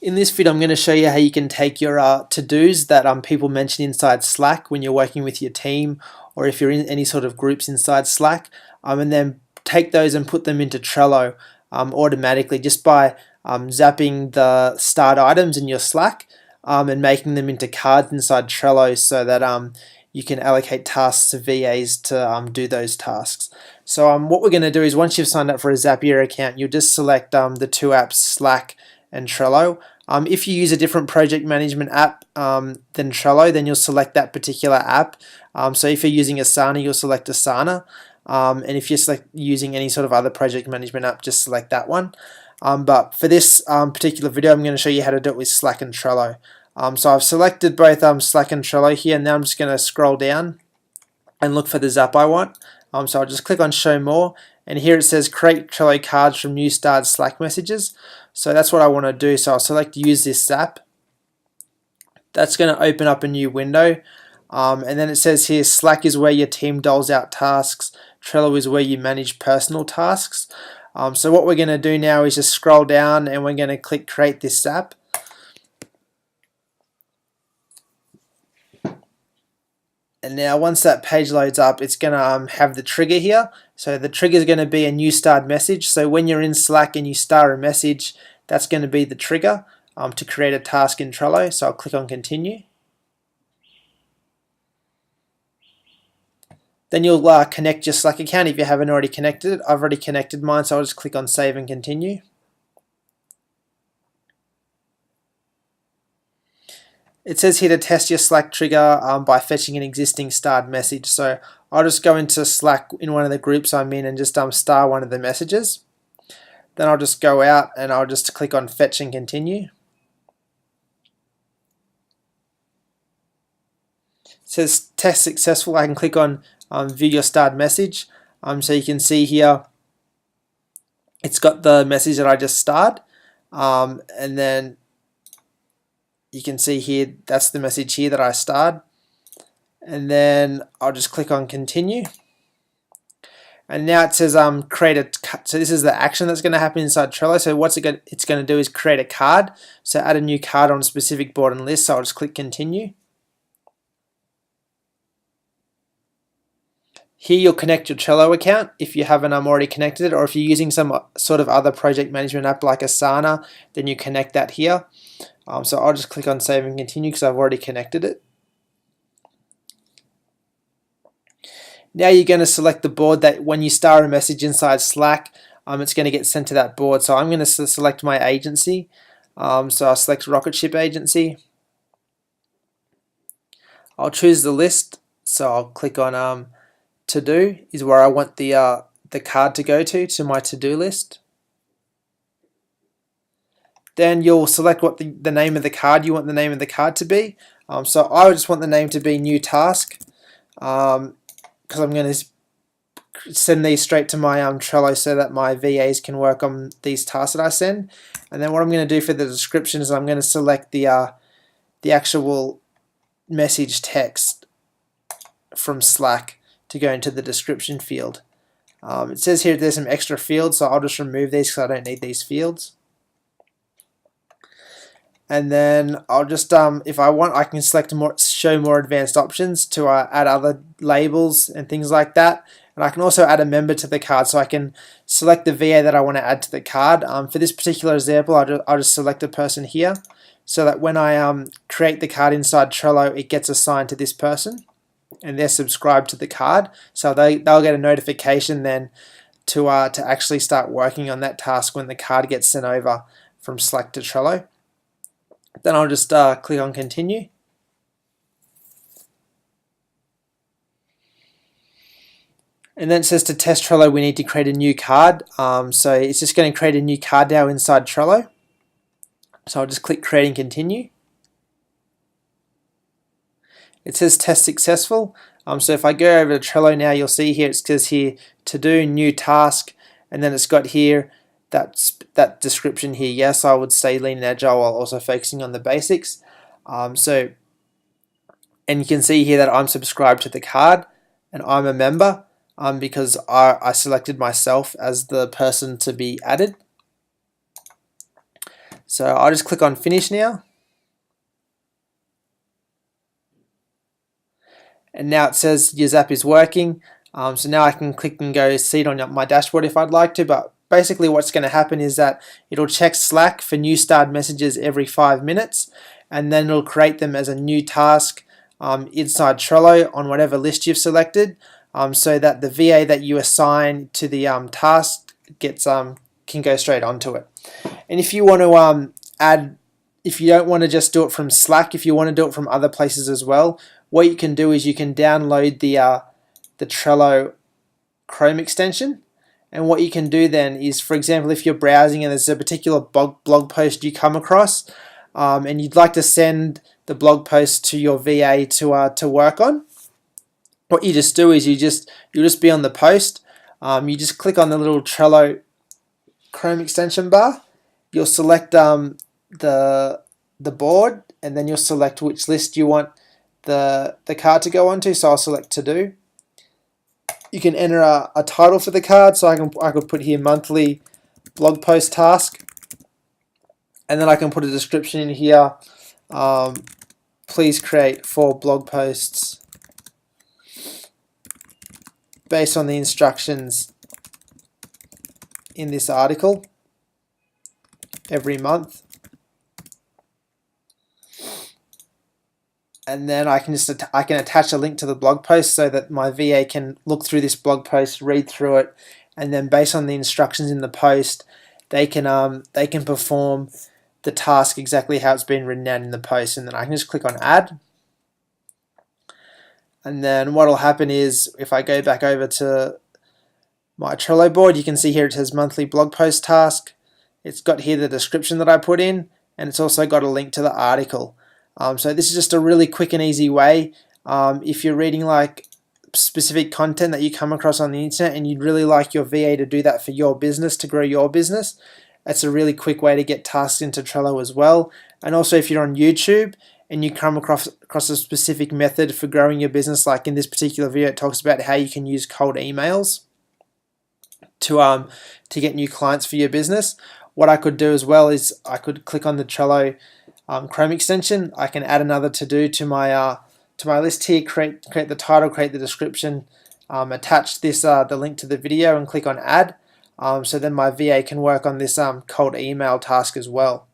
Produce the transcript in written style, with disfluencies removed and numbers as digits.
In this video, I'm going to show you how you can take your to-dos that people mention inside Slack when you're working with your team, or if you're in any sort of groups inside Slack, and then take those and put them into Trello automatically just by zapping the start items in your Slack and making them into cards inside Trello so that you can allocate tasks to VAs to do those tasks. So what we're going to do is, once you've signed up for a Zapier account, you'll just select the two apps, Slack and Trello. If you use a different project management app than Trello, then you'll select that particular app. So if you're using Asana, you'll select Asana. And if you're using any sort of other project management app, just select that one. But for this particular video, I'm going to show you how to do it with Slack and Trello. So I've selected both Slack and Trello here. Now I'm just going to scroll down and look for the Zap I want. So I'll just click on Show More, and here it says Create Trello Cards from New Starred Slack Messages. So that's what I want to do. So I'll select Use this Zap. That's going to open up a new window. And then it says here, Slack is where your team doles out tasks. Trello is where you manage personal tasks. So what we're going to do now is just scroll down, and we're going to click Create this Zap. And now once that page loads up, it's going to have the trigger here. So the trigger is going to be a new starred message. So when you're in Slack and you star a message, that's going to be the trigger to create a task in Trello. So I'll click on Continue. Then you'll connect your Slack account if you haven't already connected it. I've already connected mine, so I'll just click on Save and Continue. It says here to test your Slack trigger by fetching an existing starred message. So I'll just go into Slack in one of the groups I'm in and just star one of the messages. Then I'll just go out and I'll just click on Fetch and Continue. It says Test Successful. I can click on View Your Starred Message. So you can see here it's got the message that I just starred. And then you can see here, that's the message here that I starred. And then I'll just click on Continue. And now it says create a, so this is the action that's going to happen inside Trello. So what's it's going to do is create a card. So add a new card on a specific board and list. So I'll just click Continue. Here you'll connect your Trello account if you haven't already connected it, or if you're using some sort of other project management app like Asana, then you connect that here. So I'll just click on Save and Continue because I've already connected it. Now you're going to select the board that when you star a message inside Slack, it's going to get sent to that board. So I'm going to select my agency. So I'll select Rocket Ship Agency. I'll choose the list. So I'll click on To Do is where I want the card to go to my to-do list. Then you'll select what the name of the card you want the name of the card to be. So I just want the name to be New Task because I'm going to send these straight to my Trello so that my VAs can work on these tasks that I send. And then what I'm going to do for the description is I'm going to select the actual message text from Slack to go into the description field. It says here there's some extra fields, so I'll just remove these because I don't need these fields. And then I'll just, if I want, I can select show more advanced options to add other labels and things like that. And I can also add a member to the card, so I can select the VA that I want to add to the card. For this particular example, I'll just select a person here, so that when I create the card inside Trello, it gets assigned to this person, and they're subscribed to the card. So they'll get a notification then to actually start working on that task when the card gets sent over from Slack to Trello. Then I'll just click on Continue. And then it says to test Trello, we need to create a new card. So it's just going to create a new card now inside Trello. So I'll just click Create and Continue. It says Test Successful. So if I go over to Trello now, you'll see here it says here To Do, New Task, and then it's got here that description here. Yes, I would stay lean and agile while also focusing on the basics. And you can see here that I'm subscribed to the card and I'm a member because I selected myself as the person to be added. So I'll just click on finish now. And now it says your Zap is working. So now I can click and go see it on my dashboard if I'd like to, but basically what's going to happen is that it'll check Slack for new starred messages every 5 minutes, and then it'll create them as a new task inside Trello on whatever list you've selected, so that the VA that you assign to the task can go straight onto it. And if you want to if you don't want to just do it from Slack, if you want to do it from other places as well, what you can do is you can download the Trello Chrome extension. And what you can do then is, for example, if you're browsing and there's a particular blog post you come across, and you'd like to send the blog post to your VA to work on, what you just do is you'll just be on the post. You just click on the little Trello Chrome extension bar. You'll select the board, and then you'll select which list you want the card to go onto. So I'll select to do. You can enter a title for the card, so I could put here monthly blog post task, and then I can put a description in here. Please create 4 blog posts based on the instructions in this article every month. And then I can attach a link to the blog post so that my VA can look through this blog post, read through it, and then based on the instructions in the post, they can perform the task exactly how it's been written out in the post. And then I can just click on add. And then what will happen is, if I go back over to my Trello board, you can see here it says monthly blog post task. It's got here the description that I put in, and it's also got a link to the article. So this is just a really quick and easy way. If you're reading like specific content that you come across on the internet and you'd really like your VA to do that for your business, to grow your business, that's a really quick way to get tasks into Trello as well. And also if you're on YouTube and you come across a specific method for growing your business, like in this particular video it talks about how you can use cold emails to get new clients for your business. What I could do as well is I could click on the Trello Chrome extension. I can add another to-do to my list here, create the title, create the description, attach this the link to the video, and click on add. So then my VA can work on this cold email task as well.